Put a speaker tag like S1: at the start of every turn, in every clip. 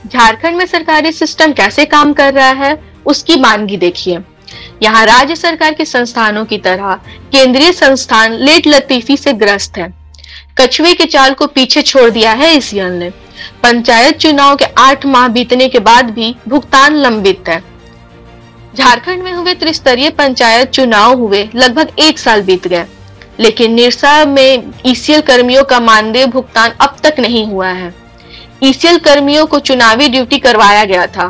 S1: झारखंड में सरकारी सिस्टम कैसे काम कर रहा है उसकी मानगी देखिए। यहाँ राज्य सरकार के संस्थानों की तरह केंद्रीय संस्थान लेट लतीफी से ग्रस्त है। कछुए के चाल को पीछे छोड़ दिया है ईसीएल ने। पंचायत चुनाव के 8 माह बीतने के बाद भी भुगतान लंबित है। झारखंड में हुए त्रिस्तरीय पंचायत चुनाव हुए लगभग 1 साल बीत गए, लेकिन निरसा में ईसीएल कर्मियों का मानदेय भुगतान अब तक नहीं हुआ है। ईसीएल कर्मियों को चुनावी ड्यूटी करवाया गया था,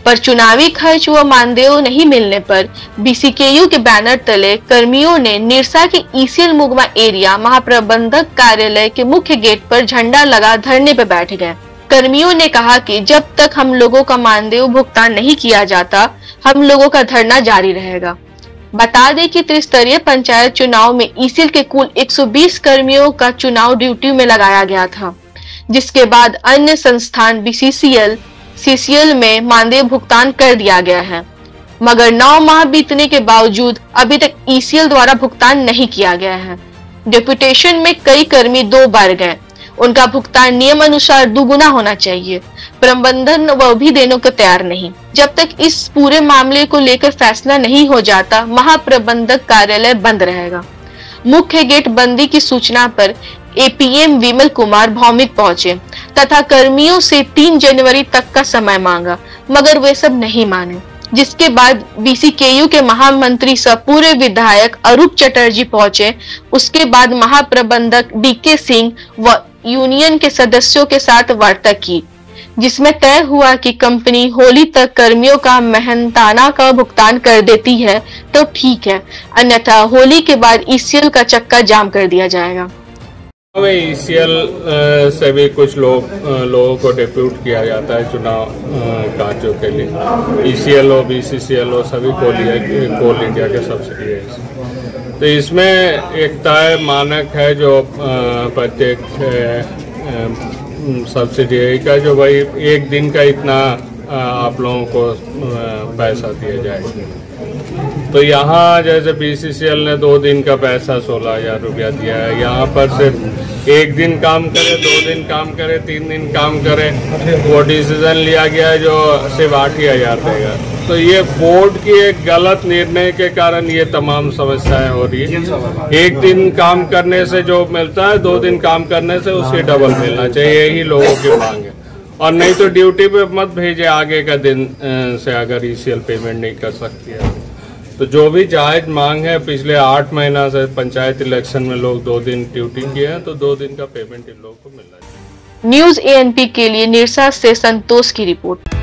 S1: पर चुनावी खर्च व मानदेय नहीं मिलने पर बीसीकेयू के बैनर तले कर्मियों ने निरसा के ईसीएल मुगमा एरिया महाप्रबंधक कार्यालय के मुख्य गेट पर झंडा लगा धरने पर बैठ गए। कर्मियों ने कहा कि जब तक हम लोगों का मानदेय भुगतान नहीं किया जाता, हम लोगों का धरना जारी रहेगा। बता दें कि त्रिस्तरीय पंचायत चुनाव में ईसीएल के कुल 120 कर्मियों का चुनाव ड्यूटी में लगाया गया था, जिसके बाद अन्य संस्थान बीसीसीएल, सीसीएल में मानदेय भुगतान कर दिया गया है, मगर 9 माह बीतने के बावजूद अभी तक ईसीएल द्वारा भुगतान नहीं किया गया है। डेपुटेशन में कई कर्मी 2 बार गए, उनका भुगतान नियम अनुसार दुगुना होना चाहिए। प्रबंधन वह भी देने को तैयार नहीं। जब तक इस पूरे मामले को लेकर फैसला नहीं हो जाता, महाप्रबंधक कार्यालय बंद रहेगा। मुख्य गेट बंदी की सूचना पर एपीएम विमल कुमार भौमिक पहुंचे तथा कर्मियों से 3 जनवरी तक का समय मांगा, मगर वे सब नहीं माने, जिसके बाद बीसीकेयू के महामंत्री सह पूर्व विधायक अरूप चटर्जी पहुंचे। उसके बाद महाप्रबंधक डीके सिंह व यूनियन के सदस्यों के साथ वार्ता की, जिसमें तय हुआ कि कंपनी होली तक कर्मियों का मेहनताना का भुगतान कर देती है तो ठीक है, अन्यथा होली के बाद ईसीएल का चक्का जाम कर दिया जाएगा।
S2: ईसीएल से भी कुछ लोगों को डिप्यूट किया जाता है चुनाव कार्यों के लिए। ईसीएल हो, बीसीसीएल हो, सभी कोल इंडिया के सब्सिडी है। तो इसमें एक तय मानक है जो प्रत्येक सब्सिडी का, जो भाई 1 दिन का इतना आप लोगों को पैसा दिया जाएगा। तो यहाँ जैसे बीसीसीएल ने 2 दिन का पैसा 16,000 रुपया दिया है। यहाँ पर सिर्फ 1 दिन काम करे, 2 दिन काम करे, 3 दिन काम करे, वो डिसीजन लिया गया है जो सिर्फ 8,000 देगा। तो ये बोर्ड की एक गलत निर्णय के कारण ये तमाम समस्याएं हो रही है। 1 दिन काम करने से जो मिलता है, 2 दिन काम करने से उससे डबल मिलना चाहिए, यही लोगों की मांग है। और नहीं तो ड्यूटी पे मत भेजे आगे का दिन से, अगर ईसीएल पेमेंट नहीं कर सकती है तो। जो भी जायज मांग है, पिछले 8 महीना से पंचायत इलेक्शन में लोग 2 दिन ड्यूटी किए हैं, तो 2 दिन का पेमेंट इन लोगों को मिलना चाहिए।
S1: न्यूज़ एएनपी के लिए निरसा से संतोष की रिपोर्ट।